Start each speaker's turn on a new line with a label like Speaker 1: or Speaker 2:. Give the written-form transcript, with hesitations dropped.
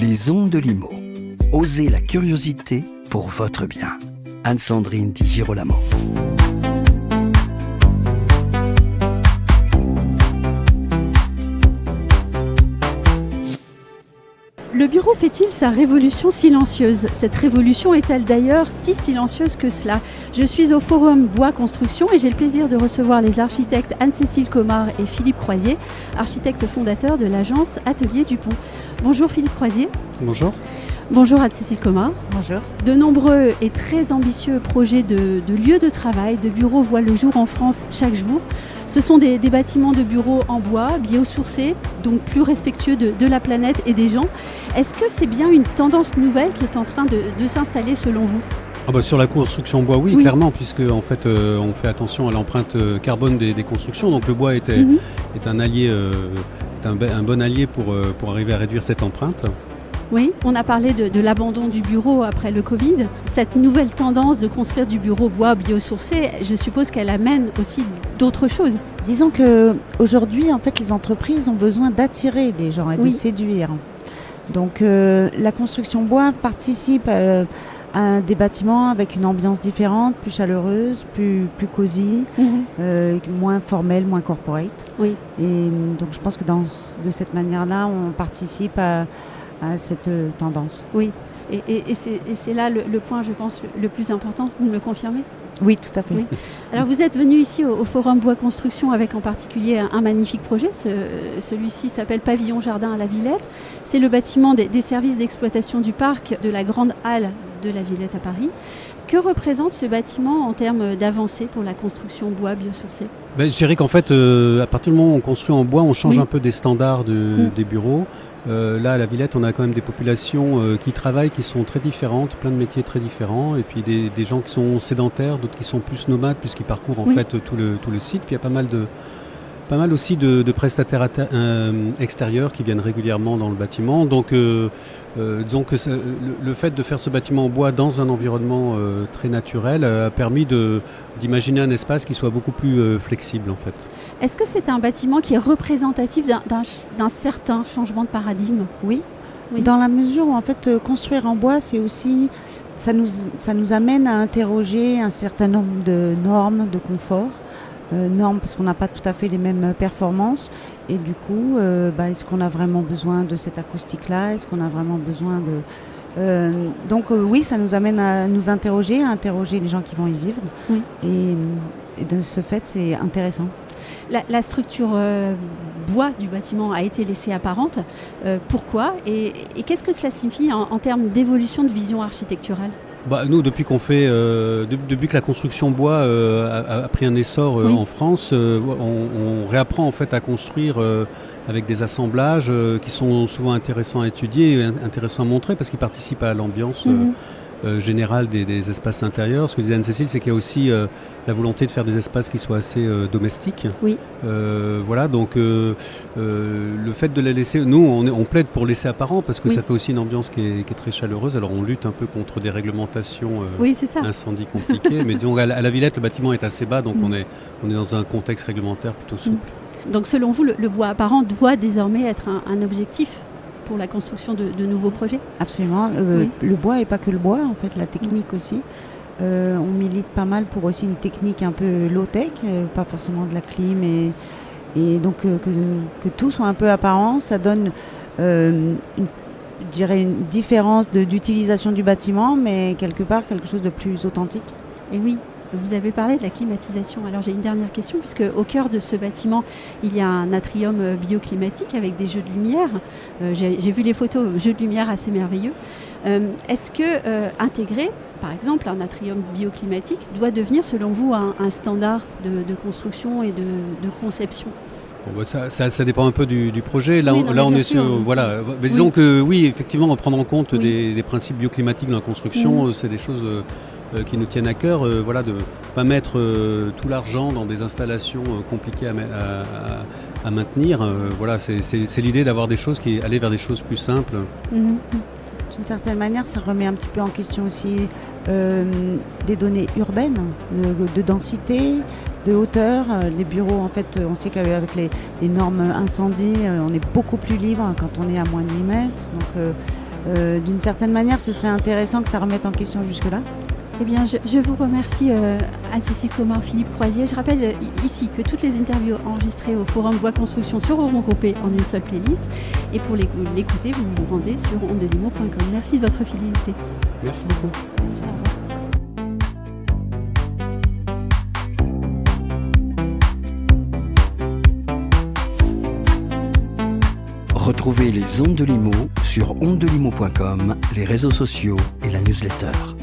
Speaker 1: Les ondes de Limo. Osez la curiosité pour votre bien. Anne-Sandrine Di Girolamo.
Speaker 2: Le bureau fait-il sa révolution silencieuse ? Cette révolution est-elle d'ailleurs si silencieuse que cela ? Je suis au Forum Bois Construction et j'ai le plaisir de recevoir les architectes Anne-Cécile Comard et Philippe Croisier, architectes fondateurs de l'agence Atelier Dupont. Bonjour Philippe Croisier.
Speaker 3: Bonjour.
Speaker 2: Bonjour Anne-Cécile Comard.
Speaker 4: Bonjour.
Speaker 2: De nombreux et très ambitieux projets de lieux de travail, de bureaux voient le jour en France chaque jour. Ce sont des bâtiments de bureaux en bois, biosourcés, donc plus respectueux de la planète et des gens. Est-ce que c'est bien une tendance nouvelle qui est en train de s'installer selon vous ?
Speaker 3: Sur la construction bois, oui, clairement, puisque en fait, on fait attention à l'empreinte carbone des constructions. Donc le bois est un allié, un bon allié pour arriver à réduire cette empreinte.
Speaker 2: Oui, on a parlé de l'abandon du bureau après le Covid. Cette nouvelle tendance de construire du bureau bois biosourcé, je suppose qu'elle amène aussi d'autres choses.
Speaker 4: Disons qu'aujourd'hui, en fait, les entreprises ont besoin d'attirer les gens et de séduire. Donc, la construction bois participe à des bâtiments avec une ambiance différente, plus chaleureuse, plus cosy, moins formelle, moins corporate. Oui. Et donc, je pense que de cette manière-là, on participe à cette tendance.
Speaker 2: Oui, et c'est là le point, je pense, le plus important. Vous me le confirmez ?
Speaker 4: Oui, tout à fait. Oui.
Speaker 2: Alors, vous êtes venu ici au Forum Bois Construction avec en particulier un magnifique projet. Celui-ci s'appelle Pavillon Jardin à la Villette. C'est le bâtiment des services d'exploitation du parc de la Grande Halle de la Villette à Paris. Que représente ce bâtiment en termes d'avancée pour la construction bois biosourcée ?
Speaker 3: Je dirais qu'en fait, à partir du moment où on construit en bois, on change un peu des standards des bureaux. Là, à la Villette, on a quand même des populations qui travaillent, qui sont très différentes, plein de métiers très différents, et puis des gens qui sont sédentaires, d'autres qui sont plus nomades, puisqu'ils parcourent en fait tout le site. Puis il y a pas mal aussi de prestataires extérieurs qui viennent régulièrement dans le bâtiment. Donc, disons que le fait de faire ce bâtiment en bois dans un environnement très naturel a permis d'imaginer un espace qui soit beaucoup plus flexible, en fait.
Speaker 2: Est-ce que c'est un bâtiment qui est représentatif d'un certain changement de paradigme ?
Speaker 4: Oui, dans la mesure où, en fait, construire en bois, c'est aussi... Ça nous amène à interroger un certain nombre de normes de confort. Normes parce qu'on n'a pas tout à fait les mêmes performances et du coup est-ce qu'on a vraiment besoin de cette acoustique là, est-ce qu'on a vraiment besoin de ça nous amène à nous interroger, les gens qui vont y vivre et de ce fait c'est intéressant.
Speaker 2: La structure bois du bâtiment a été laissée apparente. Pourquoi et qu'est-ce que cela signifie en termes d'évolution de vision architecturale ?
Speaker 3: Nous, depuis que la construction bois a pris un essor en France, on réapprend en fait à construire avec des assemblages qui sont souvent intéressants à étudier et intéressants à montrer parce qu'ils participent à l'ambiance générale des espaces intérieurs. Ce que disait Anne-Cécile, c'est qu'il y a aussi la volonté de faire des espaces qui soient assez domestiques. Oui. Donc le fait de la laisser, nous on plaide pour laisser apparent parce que ça fait aussi une ambiance qui est très chaleureuse. Alors on lutte un peu contre des réglementations incendies compliquées, mais disons à la Villette le bâtiment est assez bas, donc on est dans un contexte réglementaire plutôt souple.
Speaker 2: Donc selon vous, le bois apparent doit désormais être un objectif pour la construction de nouveaux projets ? Absolument.
Speaker 4: Le bois et pas que le bois, en fait, la technique aussi. On milite pas mal pour aussi une technique un peu low-tech, pas forcément de la clim et donc que tout soit un peu apparent. Ça donne, je dirais, une différence d'utilisation du bâtiment, mais quelque part quelque chose de plus authentique.
Speaker 2: Et oui. Vous avez parlé de la climatisation. Alors j'ai une dernière question, puisque au cœur de ce bâtiment, il y a un atrium bioclimatique avec des jeux de lumière. J'ai vu les photos, jeux de lumière assez merveilleux. Est-ce que intégrer, par exemple, un atrium bioclimatique doit devenir, selon vous, un standard de construction et de conception ?
Speaker 3: Ça dépend un peu du projet. Là, on est sur... Voilà. Mais disons que oui, effectivement, prendre en compte des principes bioclimatiques dans la construction, c'est des choses... qui nous tiennent à cœur, de ne pas mettre tout l'argent dans des installations compliquées à maintenir. C'est l'idée d'avoir des choses qui aller vers des choses plus simples.
Speaker 4: D'une certaine manière, ça remet un petit peu en question aussi des données urbaines, de densité, de hauteur. Les bureaux, en fait, on sait qu'avec les normes incendie, on est beaucoup plus libre quand on est à moins de 8 mètres. Donc, D'une certaine manière, ce serait intéressant que ça remette en question jusque-là.
Speaker 2: Eh bien, je vous remercie Anne-Cécile Commun, Philippe Croisier. Je rappelle ici que toutes les interviews enregistrées au Forum Bois Construction seront regroupées en une seule playlist. Et pour l'écouter, vous vous rendez sur ondelimo.com. Merci de votre fidélité.
Speaker 3: Merci beaucoup.
Speaker 4: Merci, au revoir.
Speaker 1: Retrouvez les Ondes de Limo sur ondelimo.com, les réseaux sociaux et la newsletter.